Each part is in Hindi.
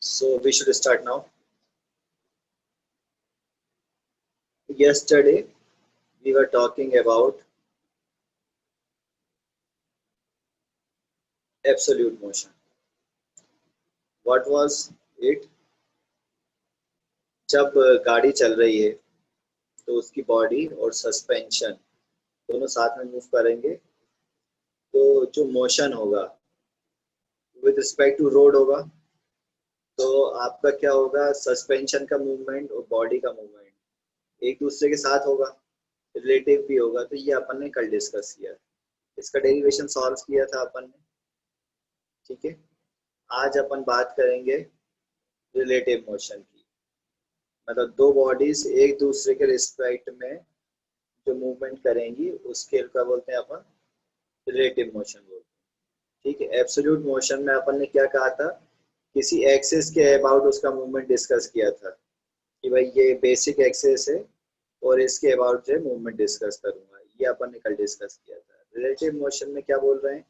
So we should start now. Yesterday we were talking about absolute motion. What was it? जब गाड़ी चल रही है तो उसकी बॉडी और सस्पेंशन दोनों साथ में मूव करेंगे तो जो मोशन होगा विद रिस्पेक्ट टू रोड होगा, तो आपका क्या होगा, सस्पेंशन का मूवमेंट और बॉडी का मूवमेंट एक दूसरे के साथ होगा, रिलेटिव भी होगा। तो ये अपन ने कल डिस्कस किया, इसका डेरिवेशन सॉल्व किया था अपन ने। ठीक है, आज अपन बात करेंगे रिलेटिव मोशन की, मतलब दो बॉडीज एक दूसरे के रिस्पेक्ट में जो मूवमेंट करेंगी उसके क्या बोलते हैं अपन, रिलेटिव मोशन बोलते हैं। ठीक है, एब्सोल्यूट मोशन में अपन ने क्या कहा था, किसी एक्सिस के अबाउट उसका मूवमेंट डिस्कस किया था कि भाई ये बेसिक एक्सिस है और इसके अबाउट जो है मूवमेंट डिस्कस करूंगा, ये अपन ने कल डिस्कस किया था। रिलेटिव मोशन में क्या बोल रहे हैं,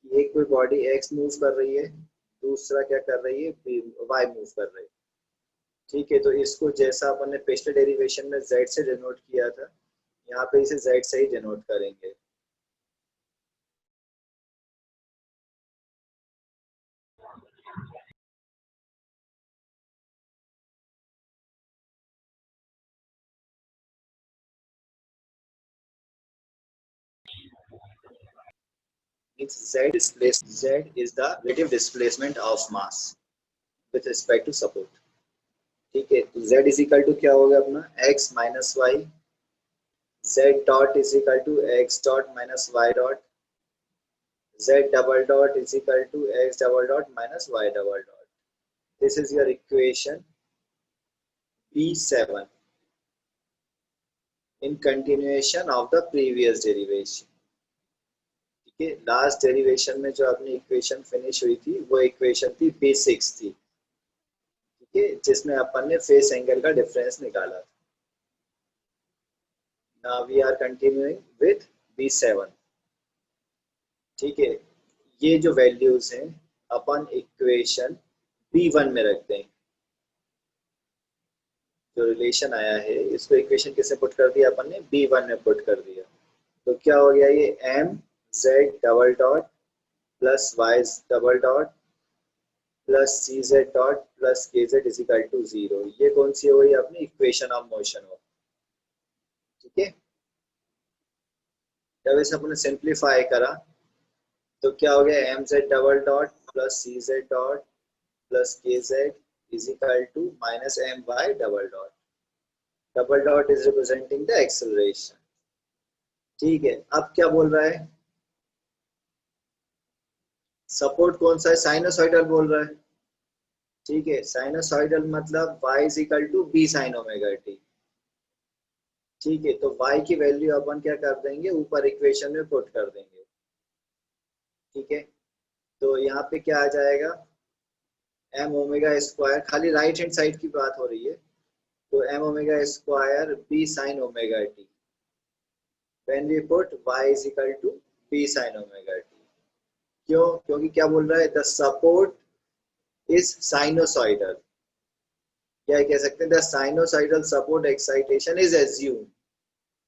एक कोई बॉडी एक्स मूव कर रही है, दूसरा क्या कर रही है, वाई मूव कर रही है। ठीक है, तो इसको जैसा अपन ने पिछले डेरिवेशन में z से डिनोट किया था, यहाँ पे इसे z से ही डिनोट करेंगे। Z is the relative displacement of mass with respect to support. ठीक है, तो z इज इक्वल टू क्या होगा अपना, x minus y, z dot is equal to x dot minus y dot, z double dot is equal to x double dot minus y double dot. This is your equation B7 in continuation of the previous derivation. ठीक है, लास्ट डेरिवेशन में जो अपनी इक्वेशन फिनिश हुई थी वो इक्वेशन थी B6 थी, ठीक है, जिसमें अपन ने फेस एंगल का डिफरेंस निकाला था. Now we are continuing with B7. ठीक है, ये जो वैल्यूज हैं अपन इक्वेशन B1 में रख देंगे. जो रिलेशन आया है इसको इक्वेशन किससे पुट कर दिया अपन ने, B1 में पुट कर दिया. तो क्या हो गया, ये m z double dot plus y double dot plus C Z dot plus K Z is equal to 0. ये कौन सी हो गई अपनी इक्वेशन ऑफ मोशन हो. ठीक है, जब इसे अपने सिंप्लीफाई करा तो क्या हो गया, M Z double dot plus C Z dot plus K Z is equal to minus M Y double dot. Double dot is representing the acceleration. ठीक है, अब क्या बोल रहा है, सपोर्ट कौन सा है, साइनोसॉइडल बोल रहा है. ठीक है, साइनोसॉइडल मतलब y is equal to b sine omega t. ठीक है, तो y की वैल्यू अपन क्या कर देंगे, ऊपर इक्वेशन में पुट कर देंगे. ठीक है, तो यहाँ पे क्या आ जाएगा, m ओमेगा स्क्वायर, खाली राइट हैंड साइड की बात हो रही है, तो m omega square b sine omega t when we put y is equal to b sine omega t. क्यों, क्योंकि क्या बोल रहा है, द सपोर्ट इज साइनोसॉइडल, क्या कह सकते हैं, the sinusoidal support excitation is assumed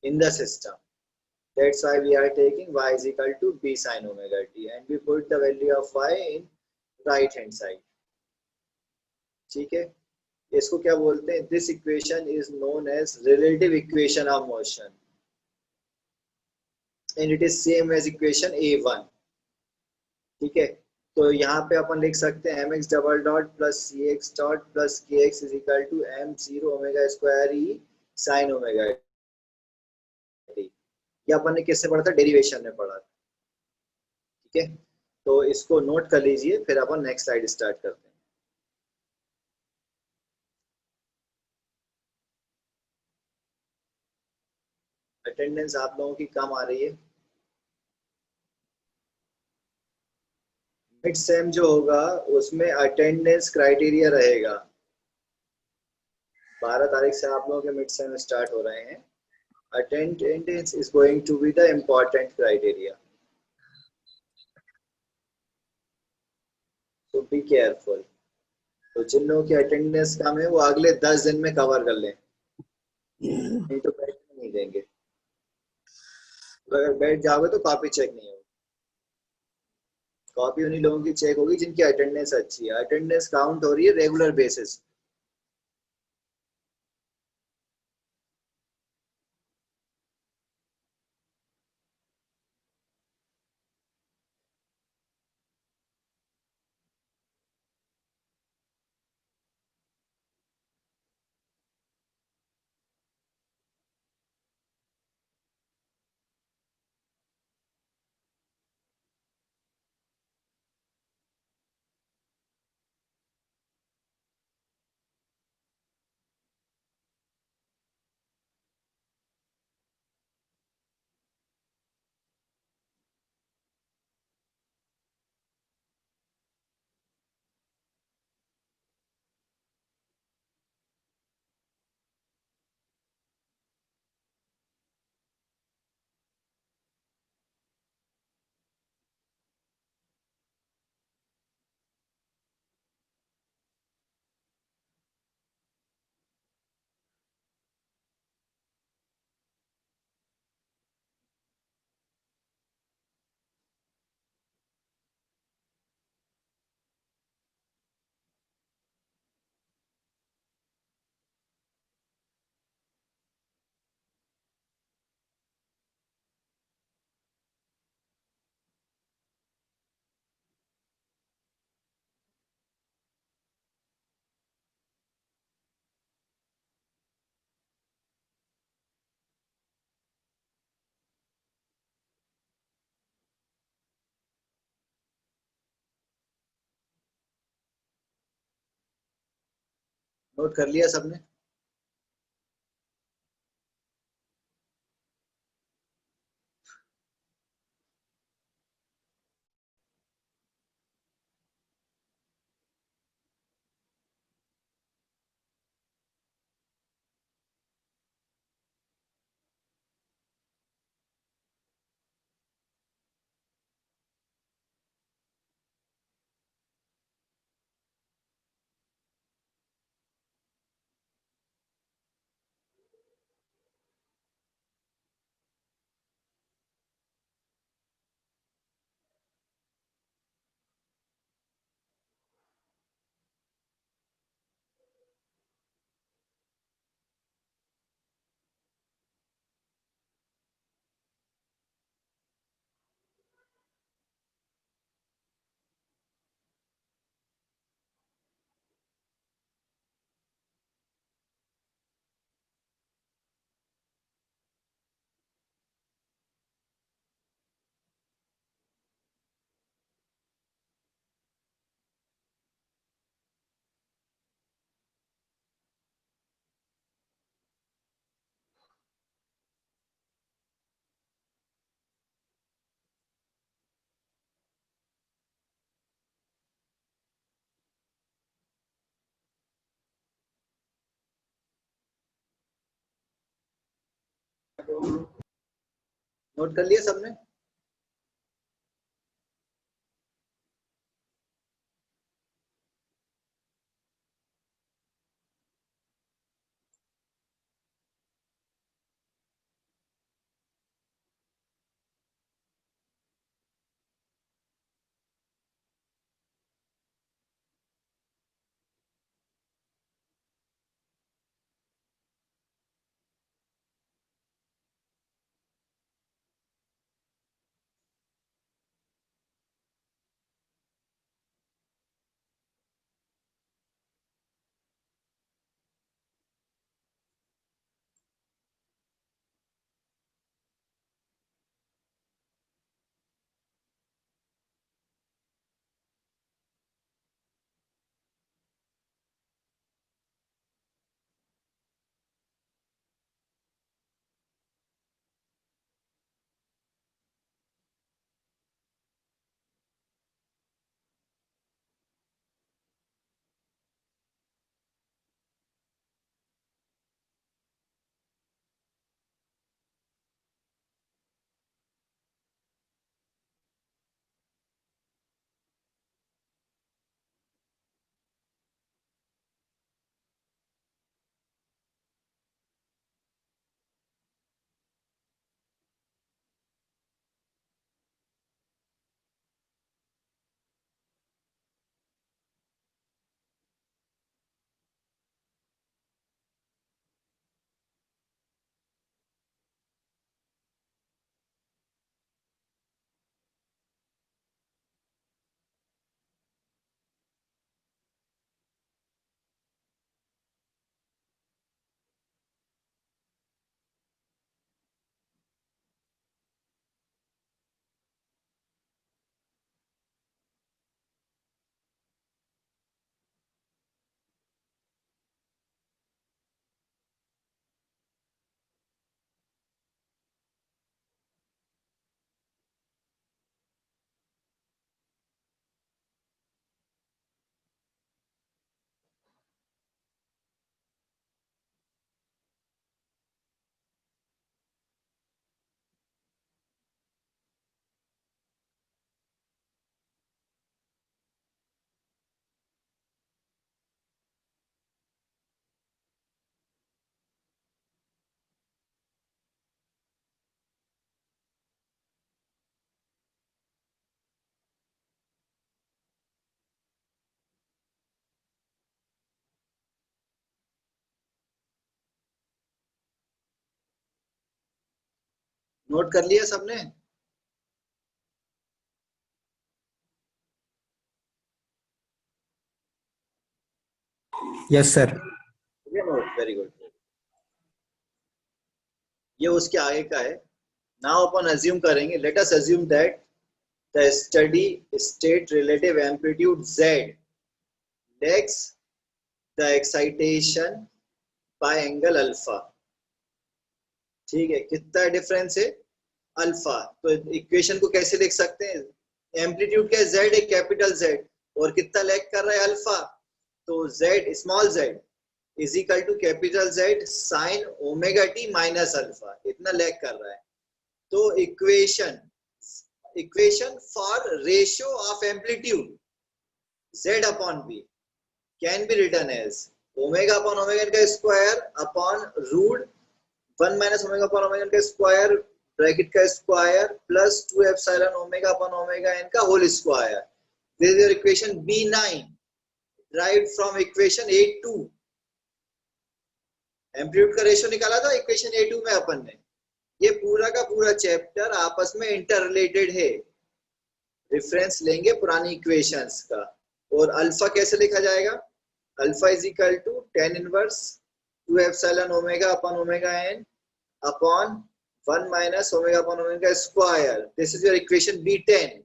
in the system. That's why we are taking y is equal to b sin omega t and we put the value of y in right hand side. ठीक है, इसको क्या बोलते हैं, this equation is known as relative equation of motion and it is same as equation A1. ठीक है, तो यहाँ पे अपन लिख सकते हैं mx double dot plus c x dot plus k x is equal to m zero omega square e sine omega t. ये अपन ने किससे पढ़ा था, डेरिवेशन में पढ़ा था. ठीक है, तो इसको नोट कर लीजिए, फिर अपन नेक्स्ट स्लाइड स्टार्ट करते हैं. अटेंडेंस आप लोगों की कम आ रही है. मिड सेम जो होगा उसमें अटेंडेंस क्राइटेरिया रहेगा. 12 तारीख से आप लोगों के मिड सेम स्टार्ट हो रहे हैं. Attendance is going to be the important criteria. So be careful. तो जिन लोगों की अटेंडेंस कम है वो अगले 10 दिन में कवर कर लें, नहीं तो बैठने नहीं देंगे। तो अगर बैठ जाओगे तो कॉपी चेक नहीं होगी। कॉपी उन्हीं लोगों की चेक होगी जिनकी अटेंडेंस अच्छी है। अटेंडेंस काउंट हो रही है रेगुलर बेसिस। नोट कर लिया सबने? नोट कर लिया सबने? नोट कर लिया सबने? Yes sir. Note, very good. ये उसके आगे का है। नाउ अपन अज्यूम करेंगे, let us assume that the steady state relative amplitude z lacks the excitation by angle alpha. ठीक है, कितना डिफरेंस है? अल्फा। तो इक्वेशन को कैसे लिख सकते हैं? एम्पलीट्यूड क्या है? जेड है, कैपिटल जेड। और कितना लैग कर रहा है? अल्फा। तो Z, small Z is equal to capital Z sine omega T minus alpha, इतना लैग कर रहा है। तो equation equation for ratio of amplitude z upon b can be written as omega upon omega का square upon root 1 minus omega upon omega का स्क्वायर ब्रैकेट का square plus 2 epsilon omega upon omega n का whole square. This is your equation B9 derived from equation A2। Amplitude का रेशियो निकाला था इक्वेशन A2 में अपन ने। ये पूरा का पूरा चैप्टर आपस में इंटर रिलेटेड है। रेफरेंस लेंगे पुरानी इक्वेशंस का। और अल्फा कैसे लिखा जाएगा? Alpha is equal to tan inverse 2 epsilon omega upon omega n upon 1 minus omega upon omega square. This is your equation B10।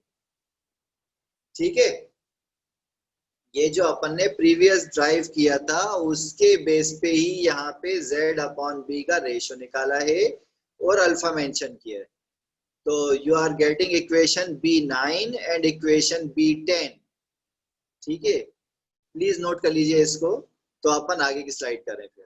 ठीक है, ये जो अपन ने प्रीवियस ड्राइव किया था उसके बेस पे ही यहाँ पे z अपॉन b का रेशियो निकाला है और अल्फा मेंशन किया है। तो you are getting equation B9 and equation B10। ठीक है, प्लीज नोट कर लीजिए इसको। तो अपन आगे की स्लाइड करें फिर।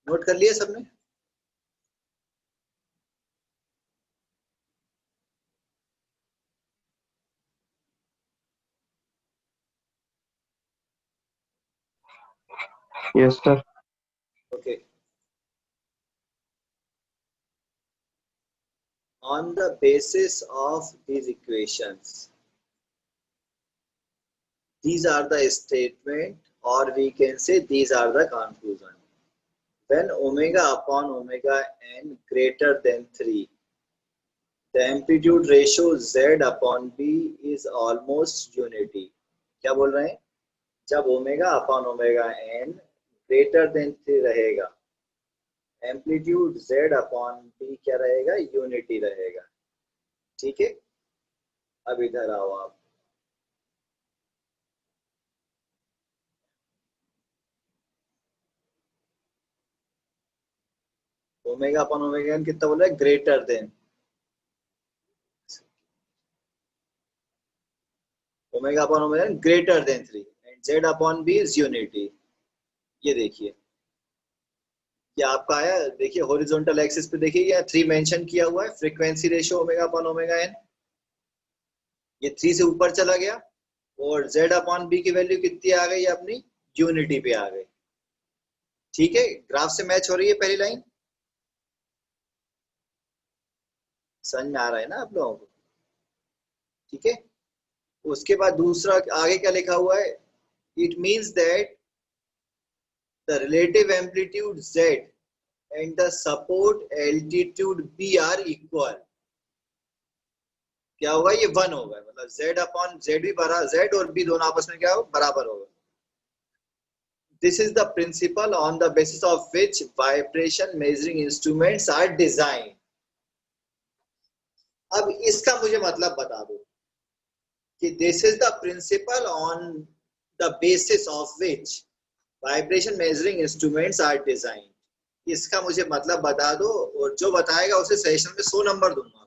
नोट कर लिया सबने? Yes, sir. Okay, on the basis of these equations, these are the statement, or we can say these are the conclusion. When omega upon omega n greater than 3, the amplitude ratio z upon b is almost unity. क्या बोल रहे हैं? जब omega upon omega n greater than 3 रहेगा, एम्पलीट्यूड z अपॉन b क्या रहेगा? यूनिटी रहेगा। ठीक है, अब इधर आओ आप। ओमेगा अपॉन ओमेगा n कितना बोला है? Greater than. Omega upon omega n greater than 3 and z upon b is unity. ये देखिए, ये आपका आया, देखिए हॉरिजॉन्टल एक्सिस पे देखिए, ये 3 मेंशन किया हुआ है, frequency ratio omega upon omega n। ये 3 से ऊपर चला गया और z अपॉन b की वैल्यू कितनी आ गई? अपनी यूनिटी पे आ गई। ठीक है, ग्राफ से मैच हो रही है पहली लाइन? समझ में आ रहा है ना आप लोगों को? ठीक है, उसके बाद दूसरा आगे क्या लिखा हुआ है? It means that the relative amplitude z and the support altitude b are equal। क्या होगा? ये 1 होगा, मतलब z अपॉन z भी बराबर, z और b दोनों आपस में क्या हो? बराबर होगा। This is the principle on the basis of which vibration measuring instruments are design. अब इसका मुझे मतलब बता दो कि this is the principle on the basis of which vibration measuring instruments are design. इसका मुझे मतलब बता दो, और जो बताएगा उसे सेशन में 100 नंबर दूंगा।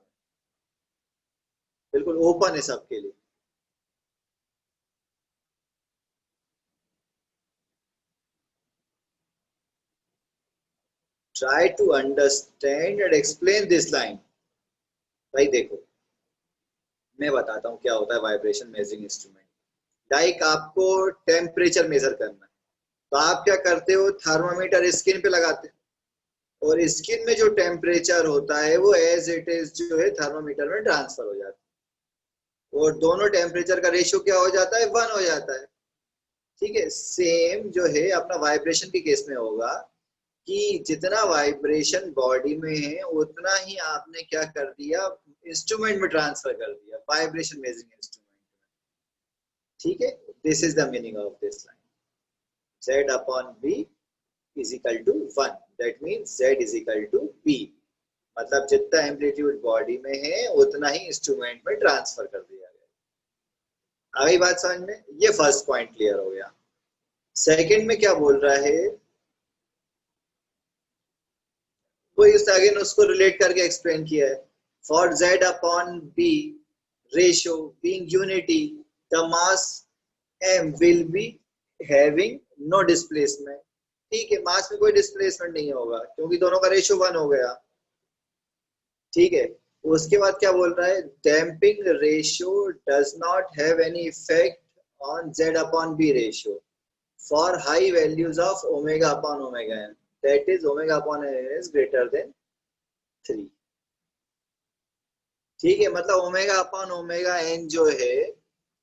बिल्कुल ओपन है सबके लिए। Try to understand and explain this line. भाई देखो, मैं बताता हूँ क्या होता है वाइब्रेशन मेजरिंग इंस्ट्रूमेंट। लाइक आपको टेम्परेचर मेजर करना है, तो आप क्या करते हो? थर्मामीटर स्किन पे लगाते हो, और स्किन में जो टेम्परेचर होता है वो एज इट इज जो है थर्मामीटर में ट्रांसफर हो जाता है, और दोनों टेम्परेचर का रेशियो क्या हो जाता है? 1 हो जाता है। ठीक है, सेम जो है अपना वाइब्रेशन के केस में होगा कि जितना वाइब्रेशन बॉडी में है उतना ही आपने क्या कर दिया? इंस्ट्रूमेंट में ट्रांसफर कर दिया, वाइब्रेशन मेजरिंग इंस्ट्रूमेंट। ठीक है, this is the meaning of this line. z upon b is equal to 1, that means z is equal to b। मतलब जितना एम्पलीट्यूड बॉडी में है उतना ही इंस्ट्रूमेंट में ट्रांसफर कर दिया गया। आई बात समझ में? ये फर्स्ट पॉइंट क्लियर हो गया। सेकंड में क्या बोल रहा है वो इस अगेन उसको रिलेट करके एक्सप्लेन किया है। For z upon b ratio being unity, the mass m will be having no displacement. ठीक है, मास में कोई डिस्प्लेसमेंट नहीं होगा क्योंकि दोनों का रेशियो 1 हो गया। ठीक है, उसके बाद क्या बोल रहा है? Damping ratio does not have any effect on z upon b ratio for high values of omega upon omega n, that is omega upon n is greater than 3। ठीक है, मतलब ओमेगा अपॉन ओमेगा n जो है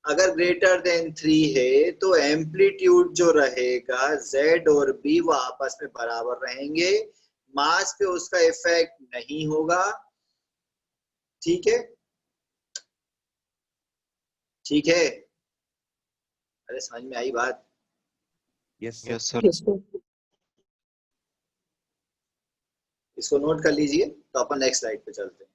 अगर ग्रेटर देन 3 है तो एम्पलीट्यूड जो रहेगा z और b वो आपस में बराबर रहेंगे, मास पे उसका इफेक्ट नहीं होगा। ठीक है, ठीक है, अरे समझ में आई बात? Yes sir. Yes, sir. इसको नोट कर लीजिए, तो अपन नेक्स्ट स्लाइड पे चलते हैं।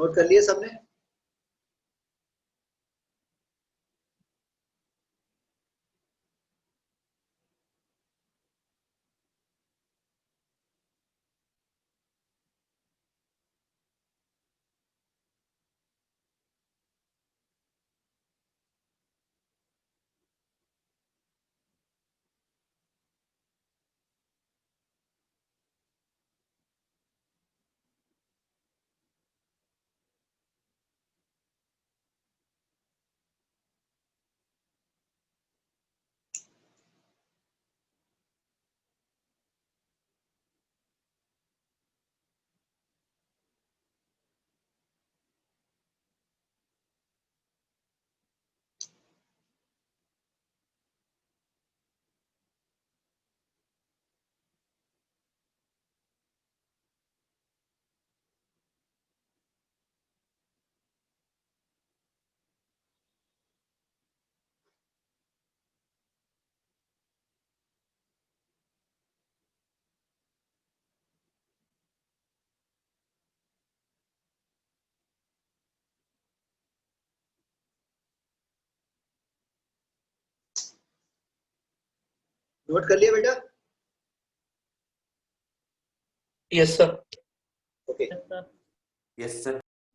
नोट कर लिए सबने? नोट कर लिया बेटा? Yes, sir. Okay. Yes, sir.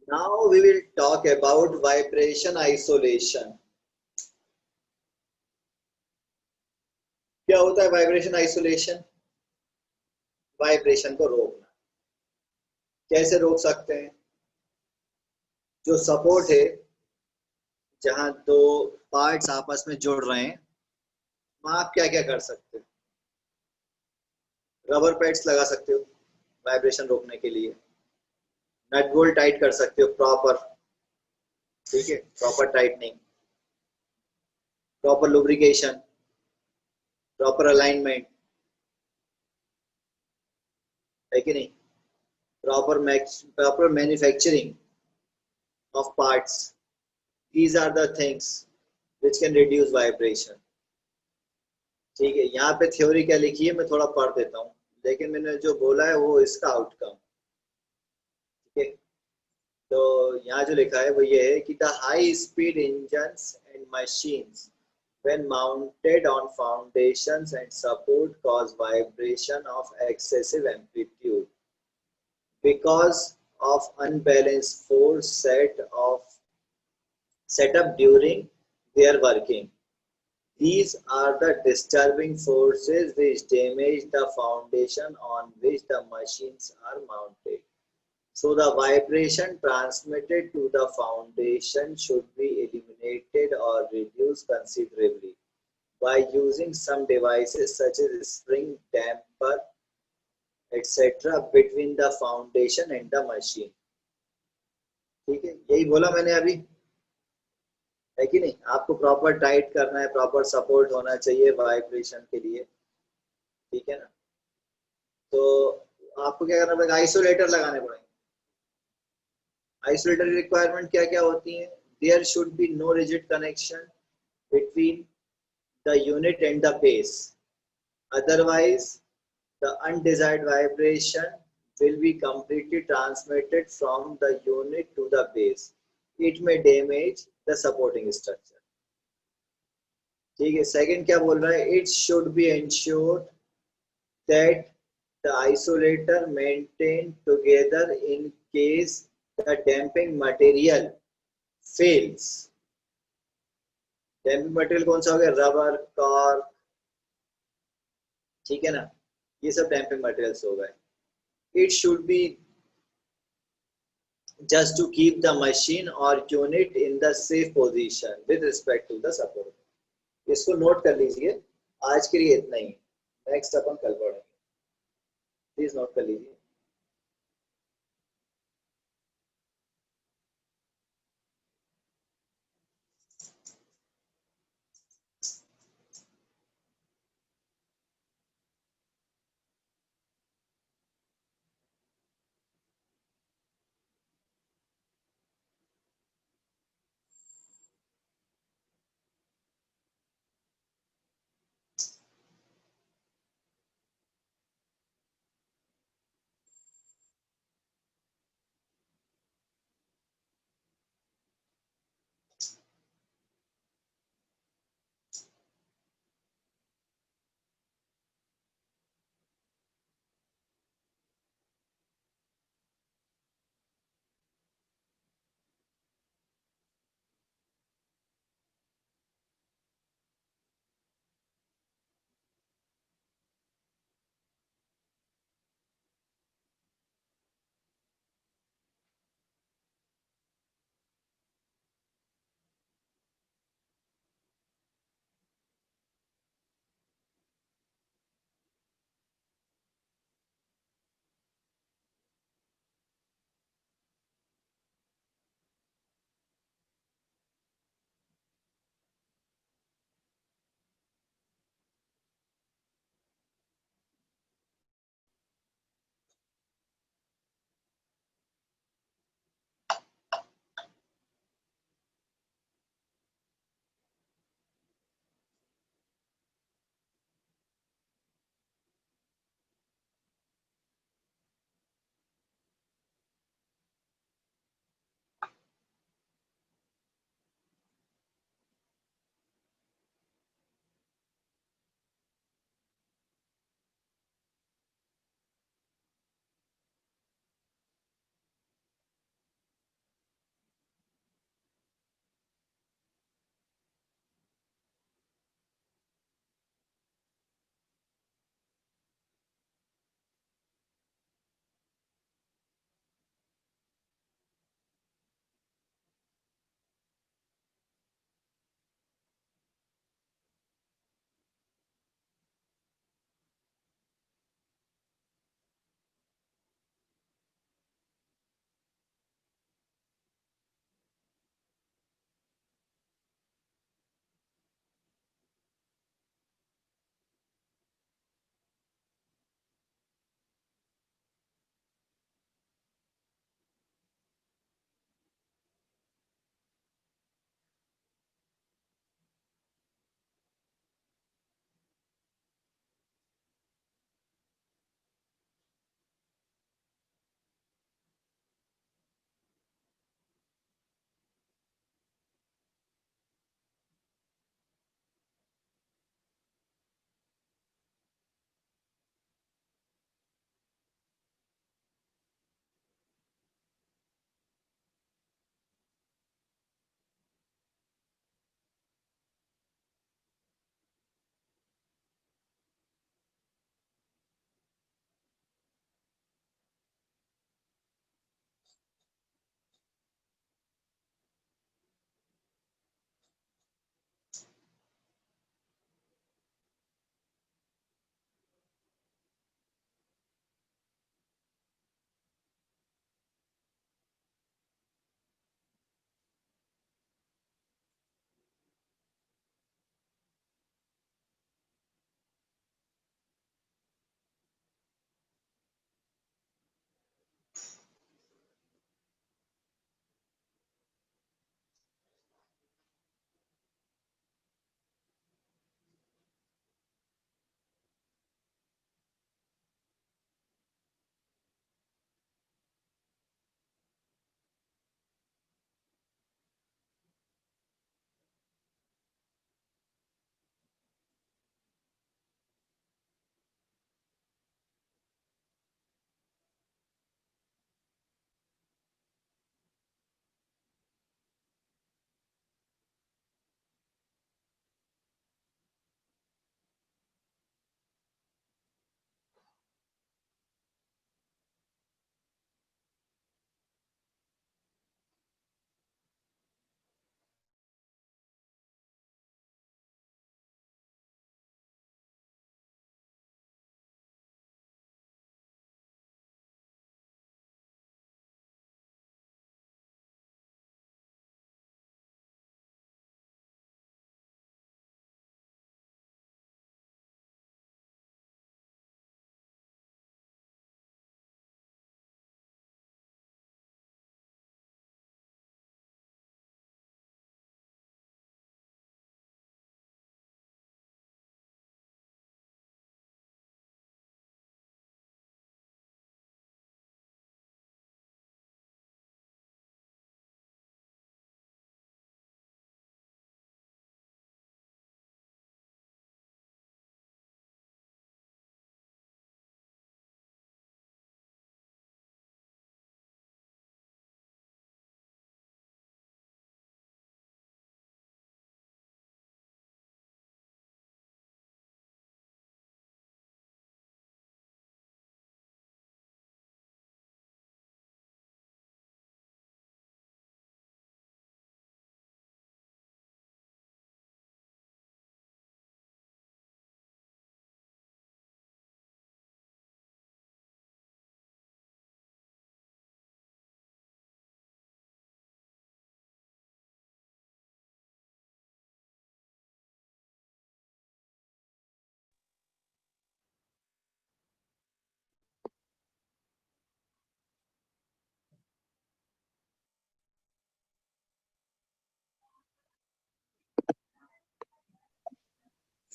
Now we will talk about vibration isolation. क्या होता है वाइब्रेशन आइसोलेशन? वाइब्रेशन को रोकना। कैसे रोक सकते हैं? जो सपोर्ट है, जहां दो पार्ट्स आपस में जुड़ रहे हैं, वहां आप क्या क्या कर सकते हो? रबर पैड्स लगा सकते हो वाइब्रेशन रोकने के लिए। नट बोल्ट टाइट कर सकते हो प्रॉपर, ठीक है, proper tightening, proper lubrication, proper alignment, है कि नहीं? Proper manufacturing of parts. These are the things which can reduce vibration. ठीक है, यहाँ पे थ्योरी क्या लिखी है मैं थोड़ा पढ़ देता हूँ, लेकिन मैंने जो बोला है वो इसका आउटकम, ठीक है। तो यहाँ जो लिखा है वो ये है कि the high speed engines and machines when mounted on foundations and support cause vibration of excessive amplitude because of unbalanced force set up during their working. These are the disturbing forces which damage the foundation on which the machines are mounted. So the vibration transmitted to the foundation should be eliminated or reduced considerably by using some devices such as spring damper, etc. between the foundation and the machine. ठीक है, यही बोला मैंने अभी, है कि नहीं? आपको प्रॉपर टाइट करना है, प्रॉपर सपोर्ट होना चाहिए वाइब्रेशन के लिए, ठीक है ना? तो आपको क्या करना पड़ेगा? आइसोलेटर लगाने पड़ेंगे। आइसोलेटर की रिक्वायरमेंट क्या क्या होती है? There should be no rigid connection between the unit and the base, otherwise the undesired vibration will be completely transmitted from the unit to the base. It may damage the supporting structure. ठीक है, सेकंड क्या बोल रहा है? It should be ensured that the isolator maintained together in case the damping material fails. damping material कौन सा हो गया? रबर, कॉर्क, ठीक है ना? ये सब damping materials हो गए. It should be just to keep the machine or unit in the safe position with respect to the support. इसको नोट कर लीजिए, आज के लिए इतना ही, नेक्स्ट अपन कल पढ़ेंगे, प्लीज नोट कर लीजिए।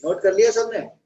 नोट कर लिया सबने?